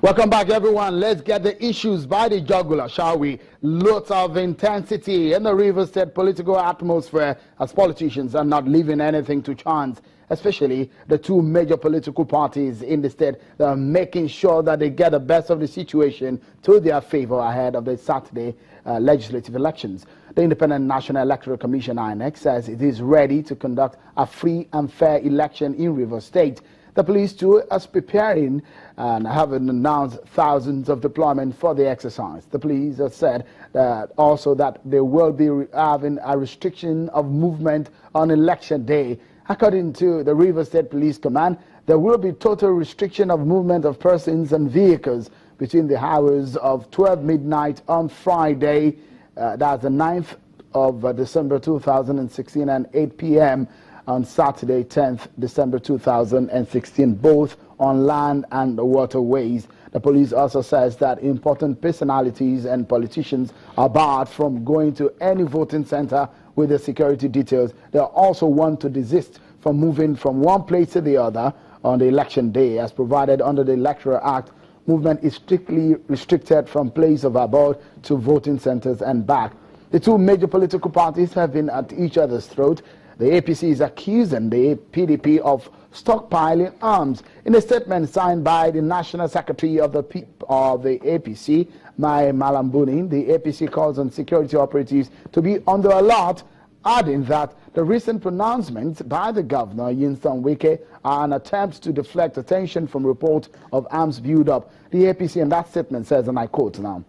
Welcome back, everyone. Let's get the issues by the jugular, shall we? Lots of intensity in the Rivers State political atmosphere as politicians are not leaving anything to chance, especially the two major political parties in the state that are making sure that they get the best of the situation to their favor ahead of the Saturday legislative elections. The Independent National Electoral Commission, INEC, says it is ready to conduct a free and fair election in Rivers State. The police too is preparing and have announced thousands of deployment for the exercise. The police have said that also that they will be having a restriction of movement on election day. According to the Rivers State Police Command, there will be total restriction of movement of persons and vehicles between the hours of 12 midnight on Friday, that's the 9th of December 2016, and 8 p.m. on Saturday, 10th December 2016, both on land and waterways. The police also says that important personalities and politicians are barred from going to any voting center with the security details. They also want to desist from moving from one place to the other on the election day. As provided under the Electoral Act, movement is strictly restricted from place of abode to voting centers and back. The two major political parties have been at each other's throat. The APC is accusing the PDP of stockpiling arms. In a statement signed by the National Secretary of the APC, Mai Malambuni, the APC calls on security operatives to be on the alert, adding that the recent pronouncements by the governor, Nyesom Wike, are an attempt to deflect attention from reports of arms build-up. The APC in that statement says, and I quote now,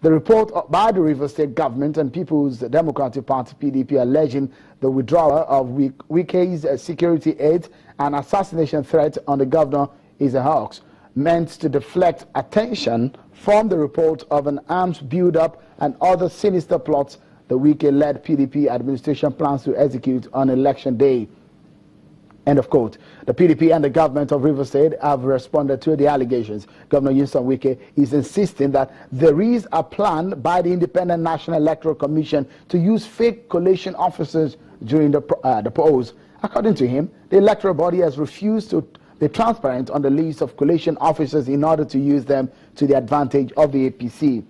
"The report by the Rivers State government and People's Democratic Party (PDP) alleging the withdrawal of Wike's security aid and assassination threat on the governor is a hoax meant to deflect attention from the report of an arms build-up and other sinister plots the Wike-led PDP administration plans to execute on election day." End of quote. The PDP and the government of Rivers State have responded to the allegations. Governor Nyesom Wike is insisting that there is a plan by the Independent National Electoral Commission to use fake collation officers during the polls. According to him, the electoral body has refused to be transparent on the list of collation officers in order to use them to the advantage of the APC.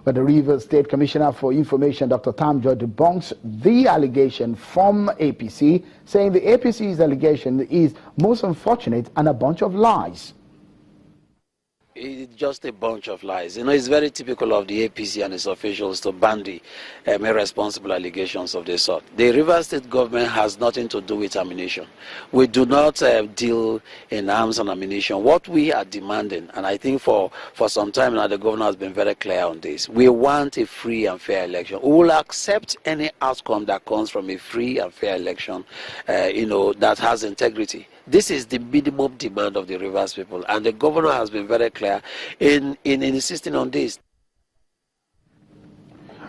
But the Rivers State Commissioner for Information, Dr. Tamjo, debunks the allegation from APC, saying the APC's allegation is most unfortunate and a bunch of lies. It's just a bunch of lies. It's very typical of the APC and its officials to bandy irresponsible allegations of this sort. The Rivers State government has nothing to do with ammunition. We do not deal in arms and ammunition. What we are demanding, and I think for some time now the governor has been very clear on this, we want a free and fair election. We will accept any outcome that comes from a free and fair election, that has integrity. This is the minimum demand of the Rivers people, and the governor has been very clear in insisting on this.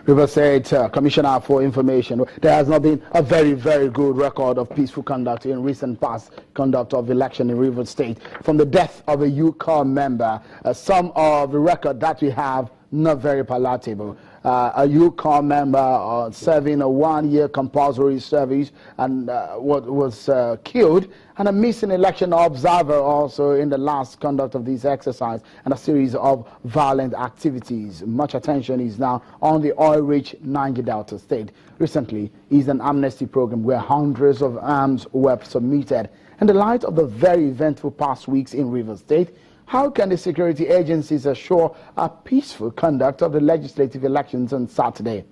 Rivers State Commissioner for Information, there has not been a very, very good record of peaceful conduct in recent past conduct of election in Rivers State. From the death of a UCOR member, some of the record that we have not very palatable. A UCOR member serving a 1-year compulsory service and was killed, and a missing election observer also in the last conduct of this exercise, and a series of violent activities. Much attention is now on the oil-rich Niger Delta state. Recently is an amnesty program where hundreds of arms were submitted. In the light of the very eventful past weeks in Rivers State, how can the security agencies assure a peaceful conduct of the legislative elections on Saturday?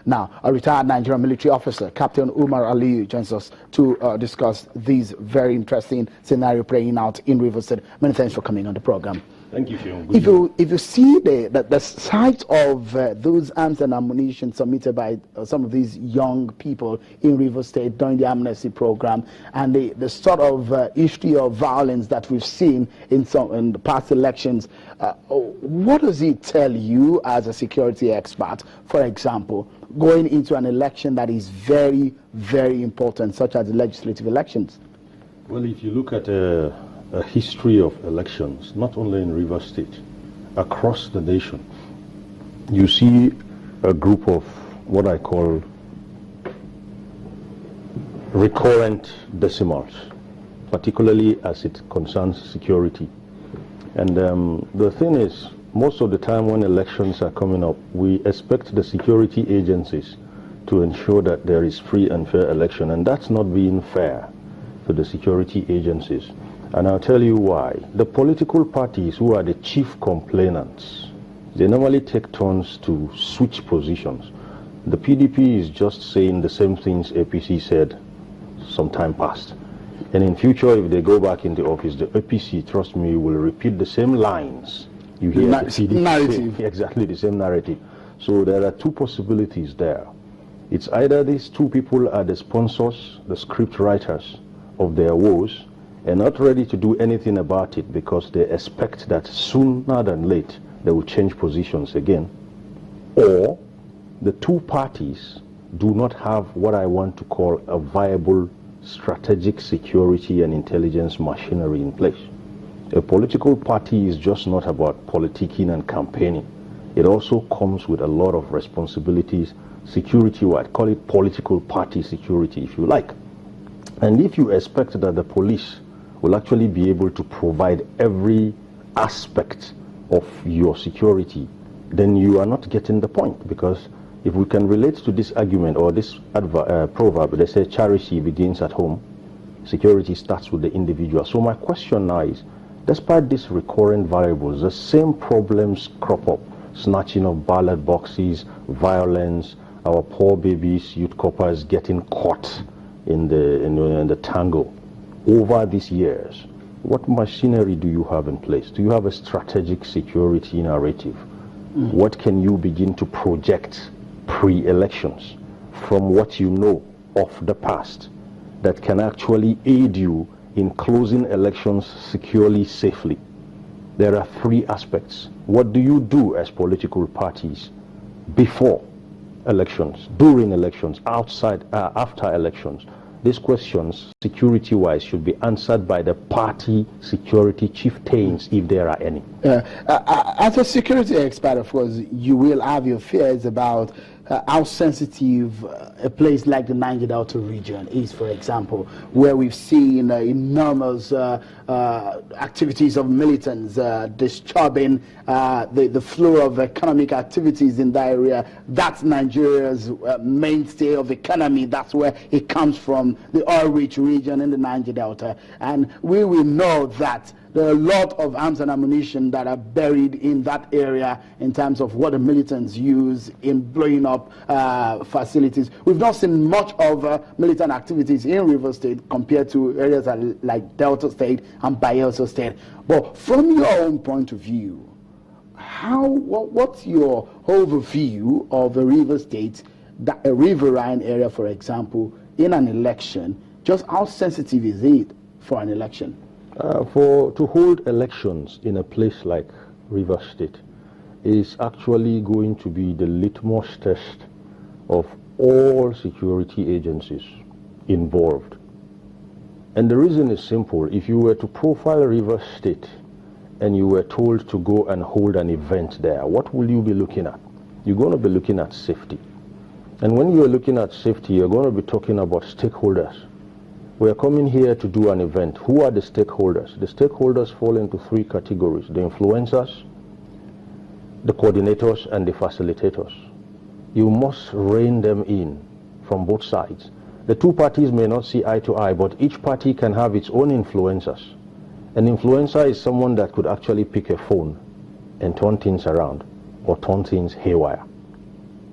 Now, a retired Nigerian military officer, Captain Umar Aliyu, joins us to discuss this very interesting scenario playing out in Rivers State. Many thanks for coming on the program. Thank you, Phil. If you see the sight of those arms and ammunition submitted by some of these young people in Rivers State during the amnesty program, and the sort of history of violence that we've seen in the past elections, what does it tell you as a security expert, for example, going into an election that is very, very important, such as the legislative elections? Well, if you look at a history of elections, not only in Rivers State, across the nation, you see a group of what I call recurrent decimals, particularly as it concerns security. And the thing is, most of the time when elections are coming up, we expect the security agencies to ensure that there is free and fair election, and that's not being fair to the security agencies. And I'll tell you why. The political parties who are the chief complainants, they normally take turns to switch positions. The PDP is just saying the same things APC said some time past. And in future, if they go back into office, the APC, trust me, will repeat the same lines. You hear the PDP narrative. say exactly the same narrative. So there are two possibilities there. It's either these two people are the sponsors, the script writers of their woes, and not ready to do anything about it because they expect that sooner than late they will change positions again, or the two parties do not have what I want to call a viable strategic security and intelligence machinery in place. A political party is just not about politicking and campaigning. It also comes with a lot of responsibilities security-wide. Call it political party security if you like. And if you expect that the police will actually be able to provide every aspect of your security, then you are not getting the point. Because if we can relate to this argument or this proverb, they say charity begins at home, security starts with the individual. So my question now is, despite these recurrent variables, the same problems crop up: snatching of ballot boxes, violence, our poor babies, youth coppers getting caught in the tangle. Over these years, what machinery do you have in place? Do you have a strategic security narrative? What can you begin to project pre-elections from what you know of the past that can actually aid you in closing elections securely, safely? There are three aspects. What do you do as political parties before elections, during elections, after elections? These questions, security-wise, should be answered by the party security chieftains, if there are any. As a security expert, of course, you will have your fears about how sensitive a place like the Niger Delta region is, for example, where we've seen enormous activities of militants disturbing the flow of economic activities in that area. That's Nigeria's mainstay of economy. That's where it comes from, the oil-rich region in the Niger Delta. And we will know that there are a lot of arms and ammunition that are buried in that area in terms of what the militants use in blowing up facilities. We've not seen much of militant activities in Rivers State compared to areas like Delta State and Bayelsa State. But from your own point of view, what's your overview of the Rivers State, a River-rerun area, for example, in an election? Just how sensitive is it for an election? To hold elections in a place like Rivers State is actually going to be the litmus test of all security agencies involved. And the reason is simple. If you were to profile Rivers State and you were told to go and hold an event there, what will you be looking at? You're going to be looking at safety. And when you're looking at safety, you're going to be talking about stakeholders. We are coming here to do an event. Who are the stakeholders? The stakeholders fall into three categories: the influencers, the coordinators, and the facilitators. You must rein them in from both sides. The two parties may not see eye to eye, but each party can have its own influencers. An influencer is someone that could actually pick a phone and turn things around or turn things haywire.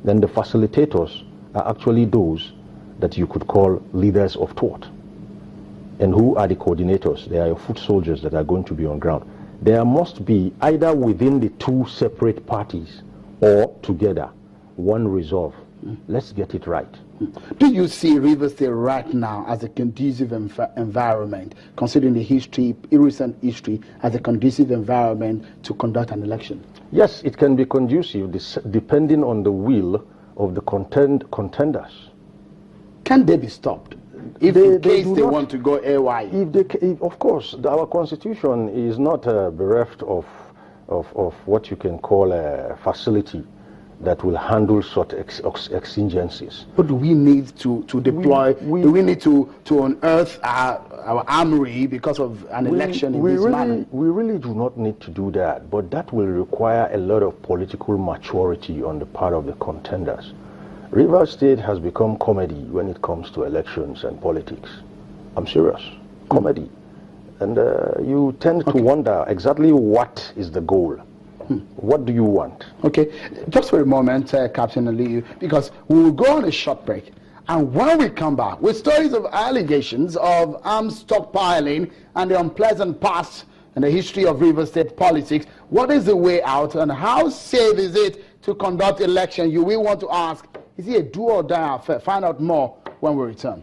Then the facilitators are actually those that you could call leaders of thought. And who are the coordinators? They are your foot soldiers that are going to be on ground. There must be, either within the two separate parties or together, one resolve. Let's get it right. Do you see Rivers State right now as a conducive environment, considering the history, recent history, as a conducive environment to conduct an election? Yes, it can be conducive, depending on the will of the contenders. Can they be stopped? If in case they want to go AY? Of course, our constitution is not bereft of what you can call a facility that will handle such exigencies. What do we need to deploy? Do we need to unearth our armory because of an election in this manner? We really do not need to do that, but that will require a lot of political maturity on the part of the contenders. Rivers State has become comedy when it comes to elections and politics. I'm serious. Comedy. And you tend to wonder exactly what is the goal. What do you want? Okay, just for a moment, Captain Ali, because we will go on a short break. And when we come back with stories of allegations of arms stockpiling and the unpleasant past and the history of Rivers State politics, what is the way out and how safe is it to conduct election? You will want to ask, is it a do or die affair? Find out more when we return.